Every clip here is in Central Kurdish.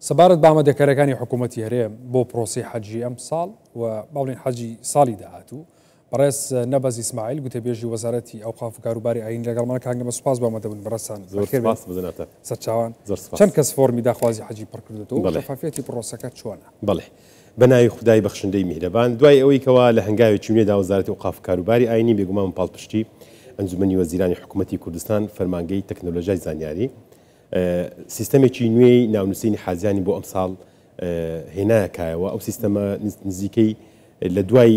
سەبارەت بە ئامادەکاریەکانی حکوومەتی هەرێم بۆ پرۆسی حەجی ئەم ساڵ و باڵین حەجی ساڵی داهاتوو بەڕێز نەبەز ئیسماعیل گوتەبێژی وەزارەتی ئەوقاف و کاروباری ئاین لەگەڵمان کانگەمە سوپاس بە ئامادەبوون بەڕێستان سەرچاوان چەند کەس فۆرمی داخوازی حەجی پڕ کردوێتەوە شەفافیەتی پرۆسەکە چۆنە؟ بەڵێ بەناوی خودای بەخشندەی میهرەبان دوای ئەوەی کەوا لە هەنگاوێکی نوێدا وەزارەتی ئەوقاف و کاروباری ئاینی بێگومان پاڵپشتی ئەنجومەنی وەزیرانی حکوومەتی کوردستان فەرمانگەی تەکنۆلۆژیای زانیاری سیستەمێکی نوێی ناونووسینی حاجیانی بۆ ئەم ساڵ هێنایەکایەوە ئەو سیستەمە نزیکەی لە دوای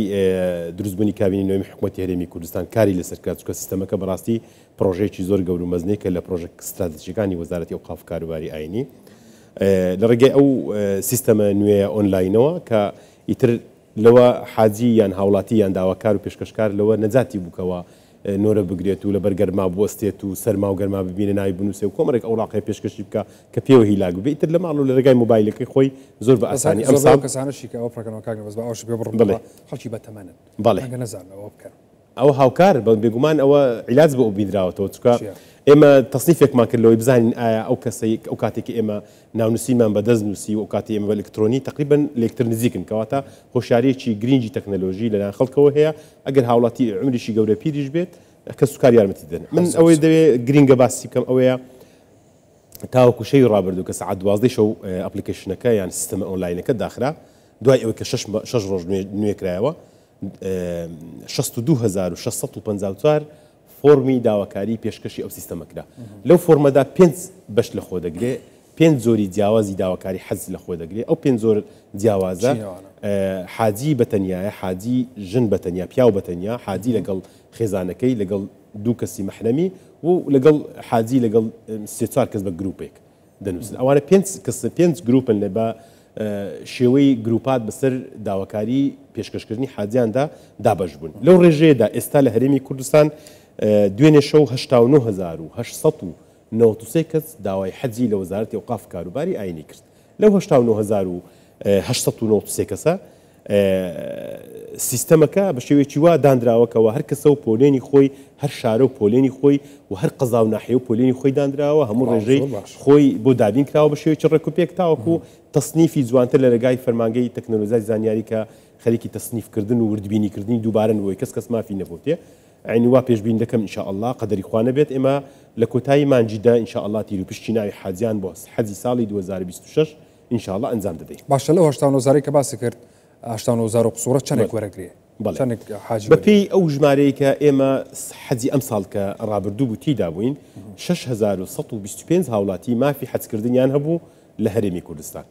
دروستبوونی کابینی نوێی حکوومەتی هەرێمی کوردستان کاری لەسەر کرد چونکە سیستەمەکە بەڕاستی پرۆژەیەکی زۆر گەور و مەزنەیە کە لە پرۆژە استراتیژیەکانی وەزارەتی ئەوقاف و کاروباری ئاینی لە ڕێگەی ئەو سیستەمە نوێیە ئۆنلاینەوە کە ئیتر لەوە حاجی یان هاوڵاتی یان داواکار و پێشکەشکار لەوە نەجاتی بووکەوە نۆرە بگرێت و لە بەرگەرما بوەستێت و سەرما و گەرما ببینە ناوی بنووسێ و کۆمەڕێک ئەوڵاقی پێشکەشی بکە کە پێوە هیلاگ بێت ئیتر لە ماڵ و لە ڕێگای مۆبایلەکەی خۆی زۆر بە ئاسانی ئەم ساڵ کەسانەشی کە ئەو پڕکەنەوە کاگە بەس بە ئەوش پێ بڕڵێ خەڵکی بەتەمەنن بەڵێ نەزانەوە بکەن ئەو هاوکار بێگومان ئەوە عیلاج بە ئەو بیدراوەتەوە چکە ئێمە تەصنیفێکمان کردلەوەی بزانین ئایا ئەو کەسەی ئەو کاتێکی ئێمە ناونووسیمان بەدەست نووسی و ئەو کاتی ئێمە بە ئەلکترۆنی تقریبن لێکتر نزیکن کەواتە هۆشیارەیەکی گرنگی تەکنەلۆژی لەلایەن خەڵکەوە هەیە ئەگەر هاوڵاتی عمریشی گەورە پیریش بێت کە سوکار یارمەتی دەن من ئەوەی دەوێت گرینگە باسی بکەم ئەوەیە تاوەکو شەوی ڕابردوو کە سەعات 12 شەو ئەپلیکیشنەکە یان سیستەمە ئۆنلاینەکە داخرا دوای ئەوەی کە 6 ڕۆژ نوێکرایەوە 62654 فۆرمی داواکاری پێشکەشی ئەو سیستەمەکرا لەو فۆرمەدا 5 بەش لە خۆ دەگرێت 5 زۆری جیاوازی داواکاری حەز لە خۆ دەگرێت ئەو 5 زۆر جیاوازە حاجی بەتەنیایە حاجی ژن بەتەنیا پیاو بەتەنیا حاجی لەگەڵ خێزانەکەی لەگەڵ دوو کەسی مەحرەمی و لەگەڵ حاجی لەگەڵ سێ چوار کەس بە گروپێک دەنووسن ئەوانە 5 گروپن لە بە شێوەی گروپات بەسەر داواکاری پێشکەشکردنی حاجیاندا دابەش بوون لەو ڕێژەیەدا ئێستا لە هەرێمی کوردستان دوێنێ شەو 89,693 کەس داوای حەجی لە وەزارەتی ئەوقاف و کاروباری ئاینی کرد لەو 89,893 کەسە سیستەمەکە بە شێوەیەکی وا دانراوەکەوە هەر کەسە و پۆلێنی خۆی هەر شارە و پۆلێنی خۆی و هەر قەزا و ناحیە و پۆلێنی خۆی دانراوە هەموو ڕێژەی خۆی بۆ دابین کراوە بە شێوەیەکی ڕێکوپێک تاوەکو تەصنیفی جوانتر لە ڕێگای فەرمانگەی تەکنۆلۆژیای زانیاری کە خەریکی تەصنیفکردن و وردبینیکردنی دووبارە نەوەی کەس مافی نەبووتێ عینی وا پێشبین دەکەم ئینشاءالله قەدەری خوا نەبێت ئێمە لە کۆتایی مانجیدا ئینشاءالله تیر و پشتی ناوی حاجیان بۆ حەجی ساڵی 2026 ئینشاءالله ئەنجام دەدەین باشە لەو 89,000 کە باسی کرد 89,000 قسوورە چەندێک وەرەگرێ بەپێی ئەو ژمارەیە کە ئێمە حەجی ئەم ساڵ کە ڕابردوو بوو تیدا بووین 6,125 هاوڵاتی مافی حەجکردنیان هەبوو لە هەرێمی کوردستان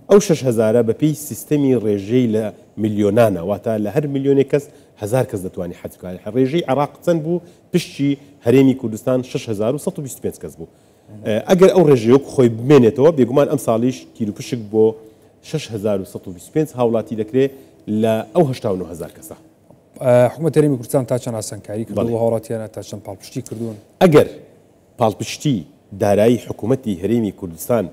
ئەو 6,000 بەپێی سیستەمی ڕێژەی لە میلیۆنانە واتە لە هەر میلیۆنێک کەس 1000 کەس دەتوانێت حەج بکات ڕێژەی عێراق چەند بوو پشتی هەرێمی کوردستان 6,125 کەس بوو ئەگەر ئەو ڕێژەیەک خۆی بمێنێتەوە بێگومان ئەم ساڵیش تیر و پشک بۆ 6,125 هاوڵاتی دەکرێت لە ئەو 89,000 کەسە حکوومەتی هەرێمی کوردستان تا چەند ئاسانکاری کردو هاوڵاتیانە تا چەند پاڵپشتی کردوون ئەگەر پاڵپشتی دارایی حکوومەتی هەرێمی کوردستان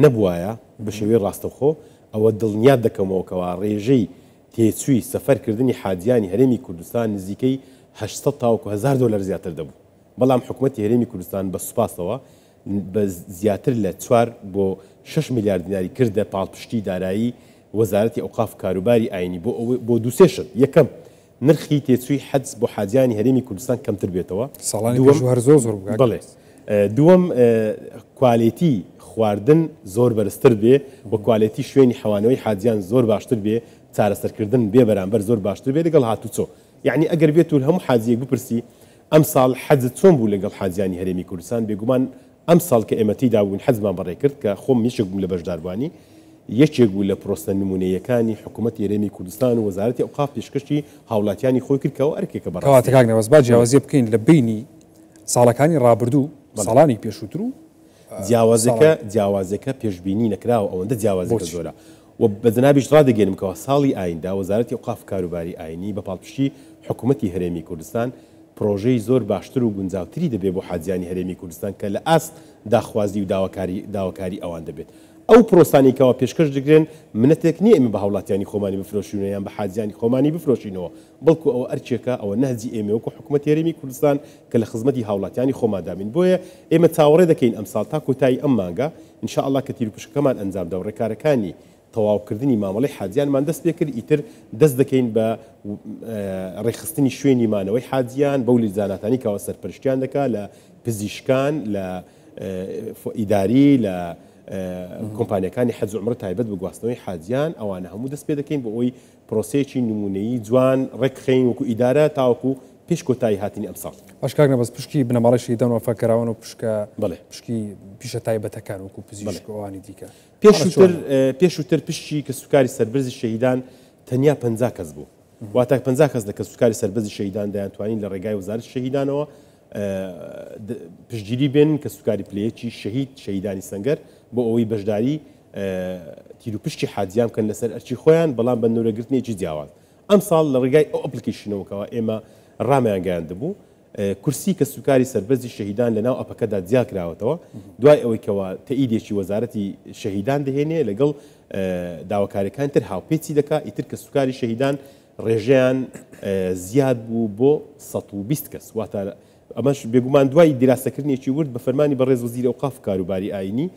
نەبوایە بە شێوەی ڕاستەوخۆ ئەوە دڵنیات دەکەمەوەکەوە ڕێژەی تێچووی سەفەرکردنی حاجیانی هەرێمی کوردستان نزیکەی 800 تاوەکو 1000 دلار زیاتر دەبوو بەڵام حکوومەتی هەرێمی کوردستان بە سوپاسەوە بە زیاتر لە 4 بۆ 6 میلیارد دیناری کردە پاڵپشتی دارایی وەزارەتی ئەوقاف و کاروباری ئاینی بۆ دووسێشن یەکەم نرخی تێچووی حەج بۆ حاجیانی هەرێمی کوردستان کەمتر بێتەوە ساڵانی هەر زۆر بڵێ دووەم کوالیتی خواردن زۆر بەرزتر بێ بۆ کوالیتی شوێنی حەوانەوەی حاجیان زۆر باشتر بێ چارەسەرکردن بێ بەرامبەر زۆر باشتر بێ لەگەڵ هاتوچۆ یعنی ئەگەر بێت و هەموو حاجیەک بپرسی ئەم ساڵ حەجت چۆن بوو لەگەڵ حاجیانی هەرێمی کوردستان بێگومان ئەم ساڵ کە ئێمە تیدا بووین حەجمان بەڕێ کرد کە خۆم یەکێک بووم لە بەشداربوانی یەکێک بوو لە پرۆسە نمونەیەکانی حکوومەتی هەرێمی کوردستان و وەزارەتی ئەوقاف پێشکەشی هاوڵاتیانی خۆی کردکەوە ئەرکێکە بەڕاستیکاکنەوەس با جیاوازی بکەین لە بینی ساڵەکانی ڕابردوو ساڵانی پێشووتر و جیاوازەکە پێشبینی نەکراوە ئەوەندە جیاوازەکە زۆرە و بەجنابیش ڕدەگەێنمکەوە ساڵی ئایندا وەزارەتی ئەوقاف و کاروباری ئاینی بە پاڵپشتی حکوومەتی هەرێمی کوردستان پرۆژەی زۆر باشتر و گونجاوتری دەبێت بۆ حاجیانی هەرێمی کوردستان کە لە ئاست داخوازی و داواکاری ئەوان دەبێت ئەو پرۆستانێکەوە پێشکەش دەکرێن منەتێک نییە ئێمە بە هاوڵاتیانی خۆمانی بفرۆشینەوە یان بە حاجیانی خۆمانی بفرۆشینەوە بەڵکو ئەوە ئەرچێکە ئەوە نەهجی ئێمە وەکو حکوومەت هێرمی کوردستان کە لە خزمەتی هاوڵاتیانی خۆمادامین بۆیە ئێمە چاوەڕێ دەکەین ئەمساڵ تا کۆتایی ئەم مانگە ئینشاءالله کە تیرپشکەمان ئەنجامدا و ڕێکارەکانی تەواوکردنی مامەڵەی حاجیانمان دەست پێ کرد ئیتر دەست دەکەین بە ڕێخستنی شوێنی مانەوەی حاجیان بەو لیزاناتانی کەەوە سەرپەرشتیان دەکات لە پزیشکان لە ئیداری لە کۆمپانیەکانی حەج و عومرە تایبەت بە گواستنەوەی حاجیان ئەوانە هەموو دەست پێ دەکەین بۆ ئەوی پرۆسەیەکی نمونەیی جوان ڕێکخین وەکو ئیدارە تاوەکو پێش کۆتایی هاتنی ئەم ساڵ. باش کاک نەبەست پشکی بنەماڵی شەهیدان و وەفاکەراوان و بەڵێ پشکی پیشە تایبەتەکان وەکو پزیشکەوانی دیکە پێشووتر پشتی کە سوکاری سەربەرزی شەهیدان تەنیا 50 کەس بوو واتە 50 کەس کە سوکاری سەربەرزی شەهیدان دەیانتوانین لە ڕێگای وەزارەتی شەهیدانەوە پشتگیری بێن کە سوکاری پلەیەکی شەهیدانی سەنگەر بۆ ئەوەی بەشداری تیرروپشتی حاجیان بکەن لەسەر ئەرچی خۆیان بەڵام بە نورەگرتنێکی جیاواز. ئەم ساڵ لە ڕێگای ئەو ئەپلیکیشنەوەکەوە ئێمە ڕامیان گەیاندبوو کورسی کە سوکاری سەربەرزی شەهیدان لەناو ئەپەکەدا جیا کراوەتەوە دوای ئەوەی کەەوە تەئیدێکی وەزارەتی شەهیدان دەهێنێ لەگەڵ داواکاریەکان تر هاوپێچی دەکات ئیتر کە سوکاری شەهیدان ڕێژەیان زیاد بوو بۆ 120 کەس واتە ئەمەش بێگومان دوای دیراسەکردنیێکی ورد بە فەرمانی بەڕێز وەزیری ئەوقاف کاروباری ئاینی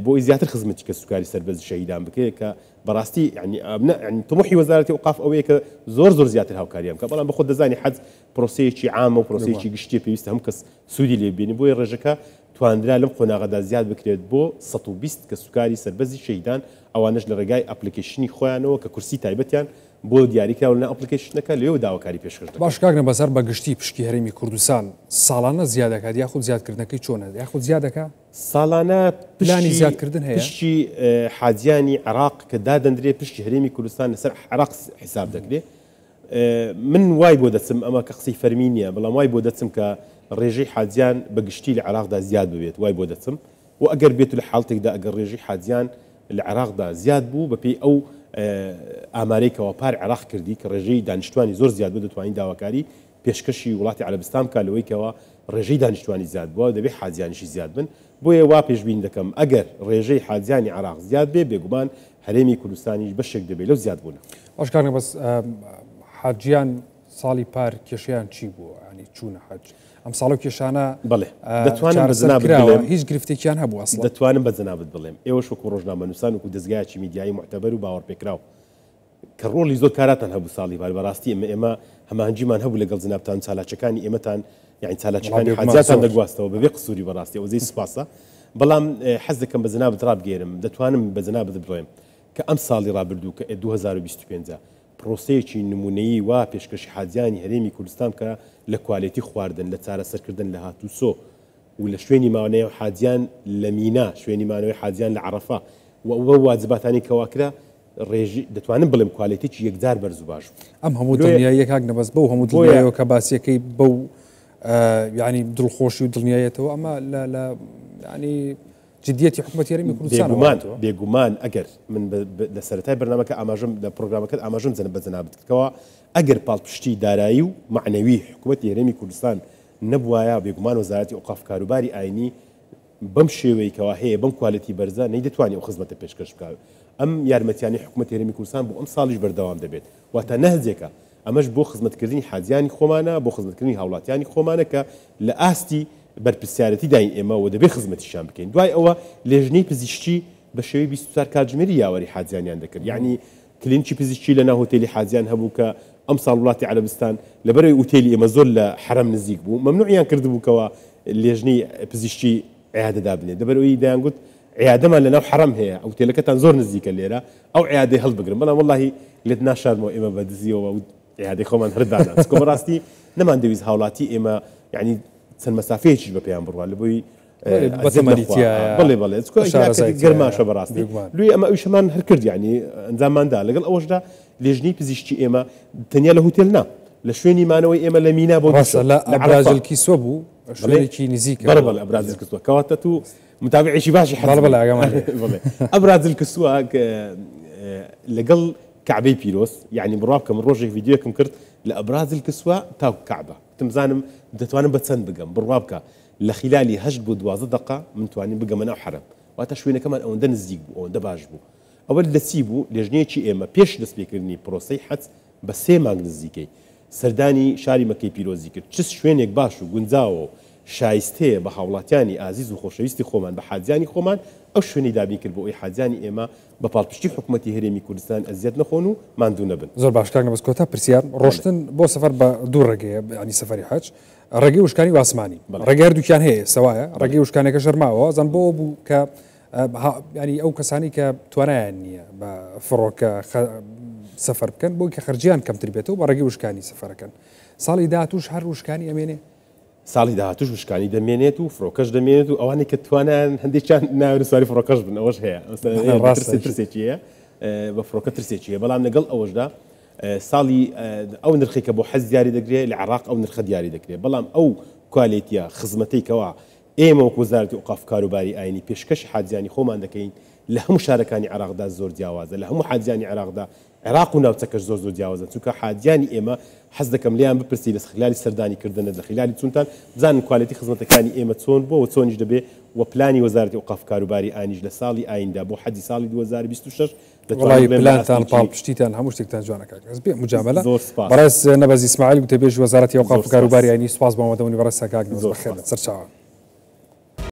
بۆ زیاتر خزمەتی کە سوکاری سەربەرزی شەهیدان بکرێت کە بەڕاستی ینی طموحی وەزارەتی ئەوقاف ئەوەیە کە زۆر زیاتر هاوکاریان بکە بەڵام بەخۆ دەزانی حەج پرۆسەیەکی عامە و پرۆسەیەکی گشتی پێویستە هەموو کەس سوودی لێ ببینی بۆیە ڕێژەکە توانرا لەم قۆناغەدا زیاد بکرێت بۆ 120 کە سوکاری سەربەرزی شەهیدان ئەوانش لە ڕێگای ئەپلیکیشنی خۆیانەوە کە کورسی تایبەتیان بۆ دیاریکراوە لە ئەپلیکیشنەکە لێو داواکاری پێشکەش دەکات. باش کاک نەبەسەر بە گشتی پشکی هەرێمی کوردستان ساڵانە زیاد دەکات یاخود زیادکردنەکەی چۆنە یاخود زیاد دەکات ساڵانە پلانی زیادکردن هەیە پشتی حاجیانی عێراق کە دادەندرێت پشتی هەرێمی کوردستان لەسەر عێراق حساب دەکرێت من وای بۆ دەچم ئەمە کە قسەی فەرمی نییە بەڵام وای بۆ دەچم کە ڕێژەی حاجیان بە گشتی لە عێراقدا زیاد ببێت وای بۆ دەچم و ئەگەر بێت لە حاڵتێکدا ئەگەر ڕێژەی حاجیان لە عێراقدا زیاد بوو بەپێی ئەو ئامارێکەوە پار عێراق کردی کە ڕێژەی دانیشتوانی زۆر زیاد بوو دەتوانین داواکاری پێشکەشی وڵاتی عەرەبستان بکات لەوەیکەوە ڕێژەی دانیشتوانی زیاد بووە دەبێت حاجیانیشی زیاد بن بۆیە وا پێشبین دەکەم ئەگەر ڕێژەی حاجیانی عێراق زیاد بێ بێگومان هەرێمی کوردستانیش بەشێک دەبێت لەو زیاد بوون. باش کاک نەبەست حاجیان ساڵی پار کێشیان چی بوو ینی چوونە حەج ئەم ساڵ و کێشانە بەڵێ دەتوانم بەجەنابت بڵێم هیچ گرفتێکیان هەبوو ئەسڵ دەتوانم بەجەنابت بڵێم ئێوەش وەکو ڕۆژنامەنووسان وەکو دەستگایەکی میدیایی معتەبەر و باوەڕپێکراو کە ڕۆڵی زۆر کاراتان هەبوو ساڵی پار بەڕاستی ئێمە هەمانجیمان هەبوو لەگەڵ جنابتان چالاکەکانی ئێمەتان یعنی چالاکەکانی حاجیاتان دەگواستەوە بەبێ قسووری بەڕاستی ئەوزەی سوپاسە بەڵام حەز دەکەم بەجەنابت ڕابگێرم دەتوانم بەجەنابت بڵێم کە ئەم ساڵی ڕابردوو کە 2025 پرۆسەیەکی نمونەیی وا پێشکەشی حاجیانی هەرێمی کوردستان کە لە کوالێتی خواردن لە چارەسەرکردن لە هاتووسۆ و لە شوێنی ماوەنەیە حاجیان لە مینا شوێنی مانەوەی حاجیان لە عەرەفە و واجباتانی کەواکرا ڕێژی دەتوانم بڵێم کوالێتێکی یەکجار بەرز و باش ئەم هەموو دڵنیایی کاک نەبەست بەو هەموو دڵنیاییەوە کە باسیەکەی بەو ینی دڵخۆشی و دڵنیایەتەوە ئەمە لە ینی جدیەتی حکوومەتی هەرێمی کوردستان بێگومان ئەگەر من لە سەرەتای بەرنامەکە ئاماژەم لە پرۆگرامەکەت ئاماژەم بەجەنابەت کردەوە ئەگەر پاڵپشتی دارایی و معنەوی حکوومەتی هەرێمی کوردستان نەبوایە بێگومان وەزارەتی ئەوقاف کاروباری ئاینی بەم شێوەیەکەوە هەیە بەم کوالەتی بەرزە نەیدەتوانێت ئەو خزمەتە پێشکەش بکات ئەم یارمەتیانی حکوومەتی هەرێمی کوردستان بۆ ئەم ساڵیش بەردەوام دەبێت واتە نەهجێکە ئەمەش بۆ خزمەتکردنی حاجیانی خۆمانە بۆ خزمەتکردنی هاوڵاتیانی خۆمانە کە لە ئاستی بەرپرسیارەتی داین ئێمە و دەبێت خزمەتیشان بکەین دوای ئەوە لێژنەی پزیشکی بە شێوەی 24 کاتژمێری یاوەری حاجیانیان دەکرد یعنی کلینیکی پزیشکی لە ناو هۆتێلی حاجیان هەبوو کە ئەم ساڵ وڵاتی عەرەبستان لەبەرەوەی ئوتێلی ئێمە زۆر لە حرەم نزیک بوو مەمنوعیان کردبووکەوە لێژنەی پزیشکی عیادەدا بنێت دەبەرەوەی دەیانگوت عیادەمان لەناو حرەم هەیە ئوتێلەکەتان زۆر نزیکە لێرە ئەو عیادەی هەڵبگرن بەڵام وەڵاهی لێت ناشارمەوە ئێمە بەدزیەوە عیادەی خۆمان هەردانا چکۆ بەڕاستی نەمان دەویست هاوڵاتی ئێمە یعنی چەند مەسافەیەکیش بە پێیان بڕوا لە بۆی بڵێ گەرماشە بەڕاستی لوی ئەمە ئەوشەمان هەر کرد یعنی ئەنجامماندا لەگەڵ ئەوەشدا لێژنەی پزیشکی ئێمە تەنیا لە هوتێل نا لە شوێنی مانەوەی ئێمە لە مینا بۆ ئەبرازلکی سوە بوو شوێنێکی نزیکە بەڵێ ئەبرازل کردووە کەواتە تو متابعێکی باشی ئەبرازل کردووە لەگەڵ کعبەی پیرۆز یعنی بڕاب کە من ڕۆژێک ڤیدیۆکم کرد لە ئەبرازل کسوە تا کعبە تمزانم دەتوانم بە چەند بگەم بڕوا بکە لە خلالی 8 بۆ 12 دقه من توانیم بگەمە ناو حرەم واتە شوێنەکەمان ئەوەندە نزیک بوو ئەوەندە باش بوو ئەوە دەچی بوو لێژنەیەکی ئێمە پێش دەستپێکردنی پرۆسەی حەج بە 3 مانگ نزیکەی سەردانی شاری مەکەی پیرۆزی کرد چ شوێنێک باش و گونجاوە و شایستەیە بە هاوڵاتیانی ئازیز و خۆشەویستی خۆمان بە حاجیانی خۆمان ئەو شوێنی دابین کرد بۆ ئەوی حاجیانی ئێمە بە پاڵپشتی حکوومەتی هەرێمی کوردستان ئەزیەت نەخۆن و ماندوو نەبن. زۆر باش کاک نەبەست کۆتا پرسیار ڕۆشتن بۆ سەفەر بە دوو ڕێگەیە ینی سەفەری حەج ڕێگەی وشکانی واسمانی ڕێگەی هەردووکیان هەیە سەوایە ڕێگەی وشکانێکە ژەرماوە زەن بۆ بوو کە ینی ئەو کەسانی کە توانایان نییە بە فڕۆکە سەفەر بکەن بۆی کە خەرجیان کەمتر بێتەوە بە ڕێگەی وشکانی سەفەرەکەن ساڵی داهاتووش هەر وشکانی ئەمێنێ ساڵی داهاتوش وشکانی دەمێنێت و فڕۆکەش دەمێنێت و ئەوانەی کە توانیان هەندێکیان ناوێت سواری فڕۆکەش بن ئەوەش هەیە ترسێکیە بە فڕۆکە ترسێکیە بەڵام لەگەڵ ئەوەشدا ساڵی ئەو نرخی کە بۆ حەج دیاری دەکرێت لە عێراق ئەو نرخە دیاری دەکرێت بەڵام ئەو کوالێتیە خزمەتەی کەوا ئێمە وەکو وەزارەتی ئەوقاف کاروباری ئاینی پێشکەشی حاجیانی خۆمان دەکەین لە هەموو شارەکانی عێراقدا زۆر جیاوازە لە هەموو حاجیانی عێراقدا عێراق و ناوچەکەش زۆر جیاوازە چونکە حاجیانی ئێمە حەز دەکەم لیان بپرسی لە خلالی سەردانی کردنە لە خلالی چونتان بزانن کوالێتی خزمەتەکانی ئێمە چۆن بۆ و چۆنیش دەبێ و پلانی وەزارەتی ئەوقاف کاروباری ئاینیش لە ساڵی ئایندا بۆ حەجی ساڵی 2026 وڵی پلانتان پاڵپشتیتان هەموو شتێکتان جوانەکە بێ مجاملە بەڕێز نەبەز ئیسماعیل گوتەبێژی وەزارەتی ئەوقاف کاروباری ئاینی سوپاس بۆ ئەمەدەبوونی بەڕێز سەکاک نەبەز بەخێر سەرچاوە